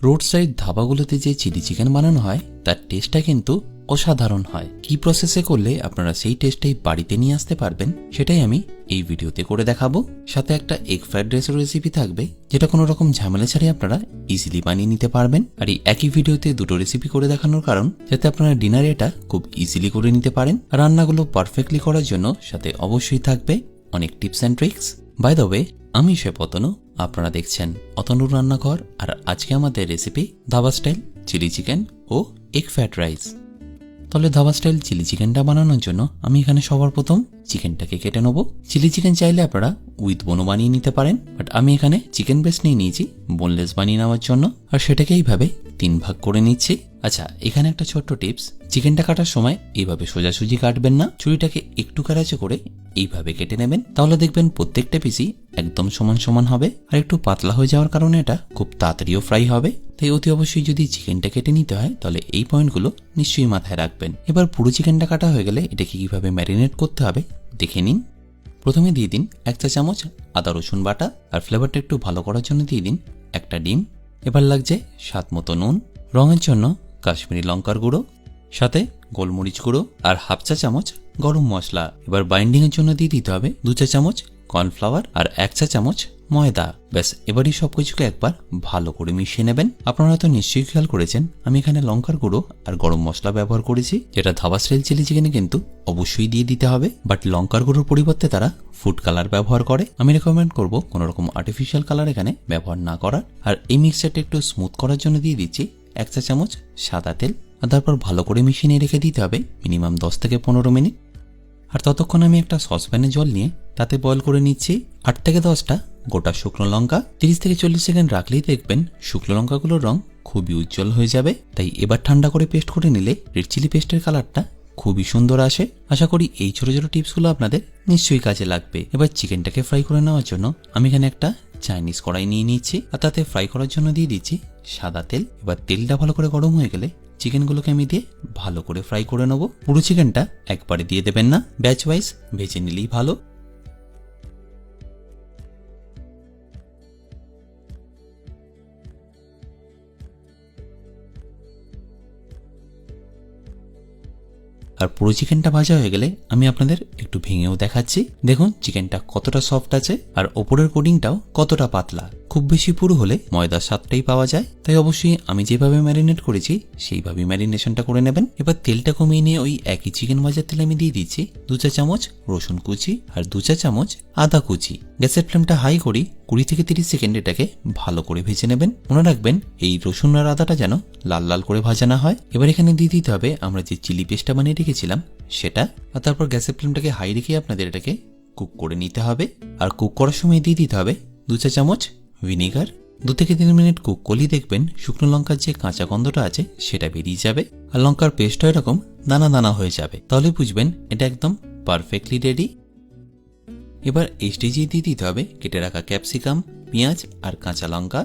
Road side ধাবাগুলোতে যে chilli chicken বানানো হয় তার টেস্টটা কিন্তু অসাধারণ হয়। কি প্রসেসে করলে আপনারা সেই টেস্টটাই বাড়িতে নিয়ে আসতে পারবেন সেটাই আমি এই ভিডিওতে করে দেখাবো। সাথে একটা এগ ফ্রাইড রাইসের রেসিপি থাকবে যেটা কোনো রকম ঝামেলা ছাড়াই আপনারা ইজিলি বানিয়ে নিতে পারবেন। আর এই একই ভিডিওতে দুটো রেসিপি করে দেখানোর কারণ যাতে আপনারা ডিনারে এটা খুব ইজিলি করে নিতে পারেন। রান্নাগুলো পারফেক্টলি করার জন্য সাথে অবশ্যই থাকবে অনেক tips and tricks. By the way, আমি শেফ অতনু, আপনারা দেখছেন অতনুর রান্নাঘর। আর আজকে আমাদের recipe dhaba style chilli chicken ও এগ ফ্রাইড রাইস। তাহলে ধাবা স্টাইল চিলি চিকেনটা বানানোর জন্য আমি এখানে সবার প্রথম চিকেনটাকে কেটে নেব। চিলি চিকেন চাইলে আপনারা উইথ বোনও বানিয়ে নিতে পারেন, বাট আমি এখানে চিকেন ব্রেস্ট নিয়ে নিয়েছি বোনলেস বানিয়ে নেওয়ার জন্য। আর সেটাকে এইভাবে 3 ভাগ করে নিচ্ছি। আচ্ছা, এখানে একটা ছোট্ট টিপস, চিকেনটা কাটার সময় এইভাবে সোজাসুজি কাটবেন না, ছুরিটাকে একটু কারাচে করে এইভাবে কেটে নেবেন। তাহলে দেখবেন প্রত্যেকটা পিসই একদম সমান সমান হবে। আর একটু পাতলা হয়ে যাওয়ার কারণে এটা খুব তাড়াতাড়িও ফ্রাই হবে। তাই অতি অবশ্যই যদি চিকেনটা কেটে নিতে হয় তাহলে এই পয়েন্টগুলো নিশ্চয়ই মাথায় রাখবেন। এবার পুরো চিকেনটা কাটা হয়ে গেলে এটাকে কিভাবে ম্যারিনেট করতে হবে দেখে নিন। প্রথমে দিয়ে দিন 1 চা চামচ আদা রসুন বাটা, আর ফ্লেভারটা একটু ভালো করার জন্য দিয়ে দিন একটা ডিম। এবার লাগছে স্বাদ মতো নুন, রঙের জন্য কাশ্মীরি লঙ্কার গুঁড়ো, সাথে গোলমরিচ গুঁড়ো আর 1/2 চা চামচ গরম মশলা। এবার বাইন্ডিং এর জন্য দিয়ে দিতে হবে 2 চা চামচ কর্নফ্লাওয়ার আর 1 চা চামচ ময়দা। ব্যাস, এবারই সবকিছুকে একবার ভালো করে মিশিয়ে নেবেন। আপনারা তো নিশ্চয়ই খেয়াল করেছেন আমি এখানে লঙ্কার গুঁড়ো আর গরম মশলা ব্যবহার করেছি, যেটা ধাবা স্টাইল চিলি চিকেনে কিন্তু অবশ্যই দিয়ে দিতে হবে। বাট লঙ্কার গুঁড়োর পরিবর্তে তারা ফুড কালার ব্যবহার করে। আমি রেকমেন্ড করব কোনো রকম আর্টিফিশিয়াল কালার এখানে ব্যবহার না করার। আর এই মিক্সচারটা একটু স্মুথ করার জন্য দিয়ে দিচ্ছি 1 চা চামচ সাদা তেল। আর তারপর ভালো করে মিশিয়ে রেখে দিতে হবে মিনিমাম 10 থেকে 15 মিনিট। আর ততক্ষণ আমি একটা সসপ্যানে জল নিয়ে তাতে বয়েল করে নিচ্ছি 8 থেকে 10টা গোটা শুকনো লঙ্কা। 30 থেকে 40 সেকেন্ড রাখলেই দেখবেন শুকনো লঙ্কাগুলোর রং খুবই উজ্জ্বল হয়ে যাবে। তাই এবার ঠান্ডা করে পেস্ট করে নিলে রেড চিলি পেস্টের কালারটা খুবই সুন্দর আসে। আশা করি এই ছোট ছোট টিপসগুলো আপনাদের নিশ্চয়ই কাজে লাগবে। এবার চিকেনটাকে ফ্রাই করে নেওয়ার জন্য আমি এখানে একটা চাইনিজ কড়াই নিয়ে নিচ্ছি, আর তাতে ফ্রাই করার জন্য দিয়ে দিচ্ছি সাদা তেল। এবার তেলটা ভালো করে গরম হয়ে গেলে চিকেনগুলোকে আমি দিয়ে ভালো করে ফ্রাই করে নেব। পুরো চিকেনটা একবারে দিয়ে দেবেন না, ব্যাচ ওয়াইজ ভেজে নিলেই ভালো। আর পুরো চিকেনটা ভাজা হয়ে গেলে আমি আপনাদের একটু ভেঙেও দেখাচ্ছি। দেখুন চিকেনটা কতটা সফট আছে আর ওপরের কোটিংটাও কতটা পাতলা। খুব বেশি পুরো হলে ময়দার স্বাদটাই পাওয়া যায়। তাই অবশ্যই আমি যেভাবে ম্যারিনেট করেছি সেইভাবে ম্যারিনেশনটা করে নেবেন। এবার তেলটা কমিয়ে নিয়ে ওই একই চিকেন ভাজার তেলে আমি দিয়ে দিচ্ছি 2 চা চামচ রসুন কুচি আর 2 চা চামচ আদা কুচি। গ্যাসের ফ্লেমটা হাই করি 20 থেকে 30 সেকেন্ড এটাকে ভালো করে ভেজে নেবেন। মনে রাখবেন এই রসুন আর আদাটা যেন লাল লাল করে ভাজা না হয়। এবার এখানে দিয়ে দিতে হবে আমরা যে চিলি পেস্টটা বানিয়ে রেখেছিলাম সেটা। আর তারপর গ্যাসের ফ্লেমটাকে হাই রেখে আপনাদের এটাকে কুক করে নিতে হবে। আর কুক করার সময় দিয়ে দিতে হবে 2 চা চামচ ভিনিগার। 2 থেকে 3 মিনিট কুক করলেই দেখবেন শুকনো লঙ্কার যে কাঁচা গন্ধটা আছে সেটা বেরিয়ে যাবে আর লঙ্কার পেস্টটা এরকম দানা দানা হয়ে যাবে। তাহলে বুঝবেন এটা একদম পারফেক্টলি রেডি। এবার এই স্টেজে দিয়ে দিতে হবে কেটে রাখা ক্যাপসিকাম, পেঁয়াজ আর কাঁচা লঙ্কা।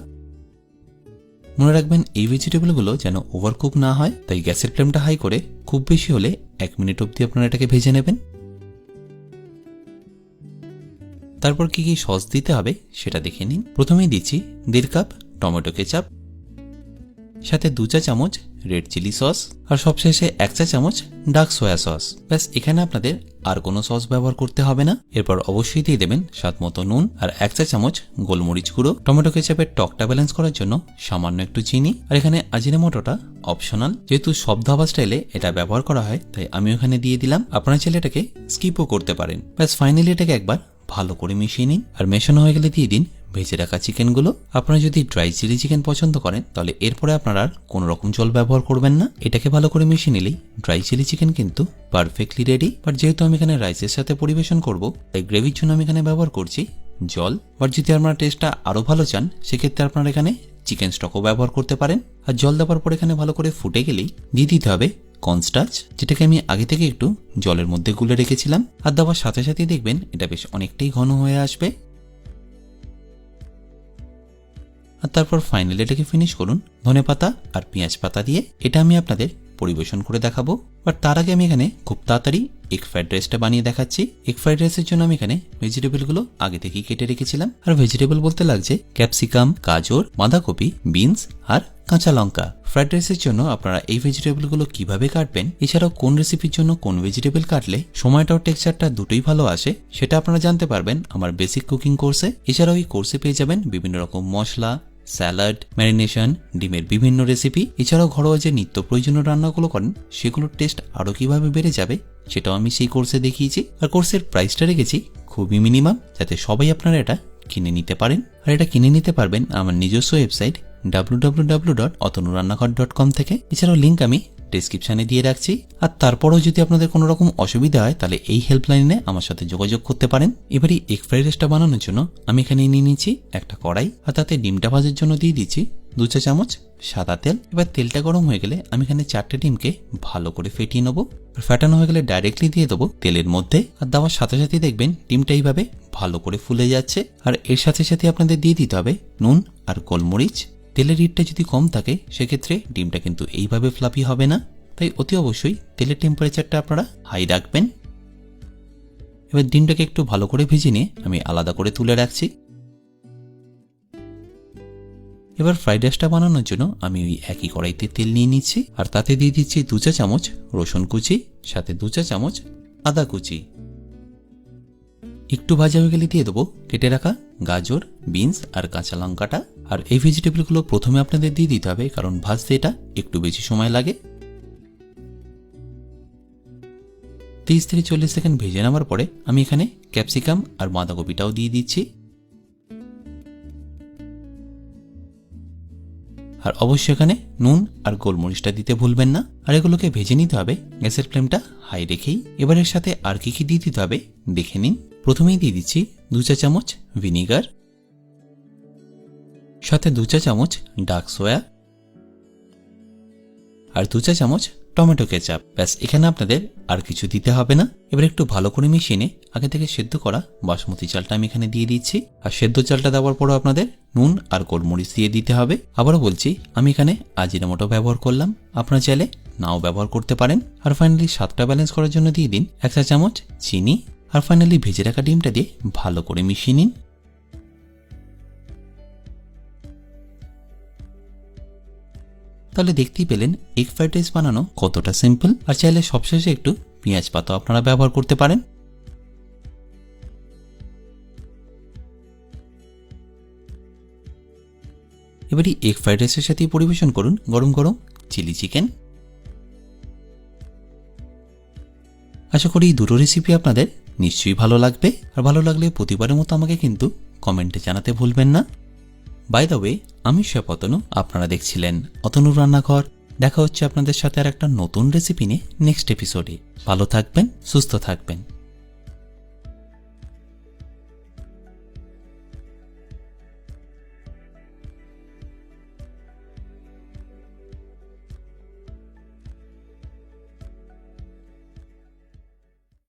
মনে রাখবেন এই ভেজিটেবলগুলো যেন ওভারকুক না হয়, তাই গ্যাসের ফ্লেমটা হাই করে খুব বেশি হলে 1 মিনিট অবধি আপনারা এটাকে ভেজে নেবেন। তারপর কি কি সস দিতে হবে সেটা দেখে নিন। প্রথমেই দিচ্ছি 1.5 কাপ টমেটো কেচাপ, সাথে 2 চা চামচ রেড চিলি সস, আর সবশেষে 1 চা চামচ ডার্ক সয়া সস। ব্যাস, এখানে আপনাদের আর কোনো সস ব্যবহার করতে হবে না। এরপর অবশ্যই দিয়ে দেবেন স্বাদ মতো নুন আর 1 চা চামচ গোলমরিচ গুঁড়ো। টমেটো কেচাপের টকটা ব্যালেন্স করার জন্য সামান্য একটু চিনি। আর এখানে আজিনোমোটোটা অপশনাল, যেহেতু সব ধাবা স্টাইলে এটা ব্যবহার করা হয় তাই আমি ওখানে দিয়ে দিলাম। আপনারা চাইলে এটাকে স্কিপও করতে পারেন। ব্যাস, ফাইনালি এটাকে একবার ভালো করে মিশিয়ে নিন। আর মেশানো হয়ে গেলে দিয়ে দিন ভেজে রাখা চিকেনগুলো। আপনারা যদি ড্রাই চিলি চিকেন পছন্দ করেন তাহলে এরপরে আপনারা আর কোনো রকম জল ব্যবহার করবেন না। এটাকে ভালো করে মিশিয়ে নিলেই ড্রাই চিলি চিকেন কিন্তু পারফেক্টলি রেডি। বাট যেহেতু আমি এখানে রাইসের সাথে পরিবেশন করব তাই গ্রেভির জন্য আমি এখানে ব্যবহার করছি জল। বাট যদি আপনারা টেস্টটা আরো ভালো চান সেক্ষেত্রে আপনারা এখানে চিকেন স্টকও ব্যবহার করতে পারেন। আর জল দেওয়ার পর এখানে ভালো করে ফুটে গেলেই দিয়ে দিতে হবে কর্নস্টার্চ, যেটাকে আমি আগে থেকে একটু জলের মধ্যে গুলে রেখেছিলাম। আর দেওয়ার সাথে সাথে দেখবেন এটা বেশ অনেকটাই ঘন হয়ে আসবে। আর তারপর ফাইনালি এটাকে ফিনিশ করুন ধনেপাতা আর পেঁয়াজ পাতা দিয়ে। এটা আমি আপনাদের পরিবেশন করে দেখাবো। বাট তার আগে আমি এখানে খুব তাড়াতাড়ি এগ ফ্রাইড রাইসটা বানিয়ে দেখাচ্ছি। এগ ফ্রাইড রাইসের জন্য আমি এখানে ভেজিটেবলগুলো আগে থেকেই কেটে রেখেছিলাম। আর ভেজিটেবল বলতে লাগছে ক্যাপসিকাম, গাজর, বাঁধাকপি, বিনস আর কাঁচা লঙ্কা। ফ্রাইড রাইসের জন্য আপনারা এই ভেজিটেবলগুলো কিভাবে কাটবেন, এছাড়াও কোন রেসিপির জন্য কোন ভেজিটেবল কাটলে সময়টা ও টেক্সচারটা দুটোই ভালো আসে, সেটা আপনারা জানতে পারবেন আমার বেসিক কুকিং কোর্সে। এছাড়াও এই কোর্সে পেয়ে যাবেন বিভিন্ন রকম মশলা, স্যালাড, ম্যারিনেশন, ডিমের বিভিন্ন রেসিপি। এছাড়াও ঘরোয়া যে নিত্য প্রয়োজনীয় রান্নাগুলো করেন সেগুলোর টেস্ট আরও কিভাবে বেড়ে যাবে সেটাও আমি সেই কোর্সে দেখিয়েছি। আর কোর্সের প্রাইসটা রেখেছি খুবই মিনিমাম, যাতে সবাই আপনারা এটা কিনে নিতে পারেন। আর এটা কিনে নিতে পারবেন আমার নিজস্ব ওয়েবসাইট www.otanurannaghar.com থেকে। এছাড়াও লিঙ্ক আমি ডেসক্রিপশনে দিয়ে রাখছি। আর তারপরেও যদি আপনাদের কোনো রকম অসুবিধা হয় তাহলে এই হেল্পলাইনে আমার সাথে যোগাযোগ করতে পারেন। এবারে এগ ফ্রাইড রাইসটা বানানোর জন্য আমি এখানে নিয়ে নিচ্ছি একটা কড়াই, আর তাতে ডিমটা ভাজার জন্য দিয়ে দিচ্ছি 2 চা চামচ সাদা তেল। এবার তেলটা গরম হয়ে গেলে আমি এখানে 4টে ডিমকে ভালো করে ফেটিয়ে নেবো। আর ফেটানো হয়ে গেলে ডাইরেক্টলি দিয়ে দেবো তেলের মধ্যে। আর দেওয়ার সাথে সাথে দেখবেন ডিমটা এইভাবে ভালো করে ফুলে যাচ্ছে। আর এর সাথে সাথে আপনাদের দিয়ে দিতে হবে নুন আর গোলমরিচ। তেলের হিটটা যদি কম থাকে সেক্ষেত্রে ডিমটা কিন্তু এইভাবে ফ্লাফি হবে না, তাই অতি অবশ্যই তেলের টেম্পারেচারটা আপনারা হাই রাখবেন। এবার ডিমটাকে একটু ভালো করে ভেজে নিয়ে আমি আলাদা করে তুলে রাখছি। এবার ফ্রাইড রাইসটা বানানোর জন্য আমি ওই একই কড়াইতে তেল নিয়ে নিচ্ছি, আর তাতে দিয়ে দিচ্ছি 2 চা চামচ রসুন কুচি, সাথে 2 চা চামচ আদা কুচি। একটু ভাজা হয়ে গেলে দিয়ে দেবো কেটে রাখা গাজর, বিনস আর কাঁচা লঙ্কাটা। আর এই ভেজিটেবলগুলো প্রথমে আপনাদের দিয়ে দিতে হবে, কারণ ভাজতে এটা একটু বেশি সময় লাগে। 30 থেকে 40 সেকেন্ড ভেজে নেওয়ার পরে আমি এখানে ক্যাপসিকাম আর বাঁধাকপিটাও দিয়ে দিচ্ছি। আর অবশ্যই এখানে নুন আর গোলমরিচটা দিতে ভুলবেন না। আর এগুলোকে ভেজে নিতে হবে গ্যাসের ফ্লেমটা হাই রেখেই। এবার এর সাথে আর কি দিয়ে দিতে হবে দেখে নিন। প্রথমেই দিয়ে দিচ্ছি 2 চা চামচ ভিনিগার, সাথে 2 চা চামচ ডার্ক সোয়া, আর 2 চা চামচ টমেটো কেচাপ। ব্যাস, এখানে আপনাদের আর কিছু দিতে হবে না। এবার একটু ভালো করে মিশিয়ে নিয়ে আগে থেকে সেদ্ধ করা বাসমতি চালটা আমি এখানে দিয়ে দিচ্ছি। আর সেদ্ধ চালটা দেওয়ার পরও আপনাদের নুন আর গোলমরিচ দিয়ে দিতে হবে। আবারও বলছি, আমি এখানে আজিনামোটো ব্যবহার করলাম, আপনারা চাইলে নাও ব্যবহার করতে পারেন। আর ফাইনালি স্বাদটা ব্যালেন্স করার জন্য দিয়ে দিন 1 চা চামচ চিনি। আর ফাইনালি ভেজে রাখা ডিমটা দিয়ে ভালো করে মিশিয়ে নিন। তাহলে দেখতেই পেলেন এগ ফ্রাইড রাইস বানানো কতটা সিম্পল। আর চাইলে সবশেষে একটু পেঁয়াজ পাতা আপনারা ব্যবহার করতে পারেন। এবারে এগ ফ্রাইড রাইসের সাথে পরিবেশন করুন গরম গরম চিলি চিকেন। আশা করি এই দুটো রেসিপি আপনাদের নিশ্চয়ই ভালো লাগবে। আর ভালো লাগলে প্রতিবারের মতো আমাকে কিন্তু কমেন্টে জানাতে ভুলবেন না। বাই দ্য ওয়ে, আমি শেফ অতনু, আপনারা দেখছিলেন অতনুর রান্নাঘর। দেখা হচ্ছে আপনাদের সাথে আর একটা নতুন রেসিপি নিয়ে নেক্সট এপিসোডে। ভালো থাকবেন, সুস্থ থাকবেন।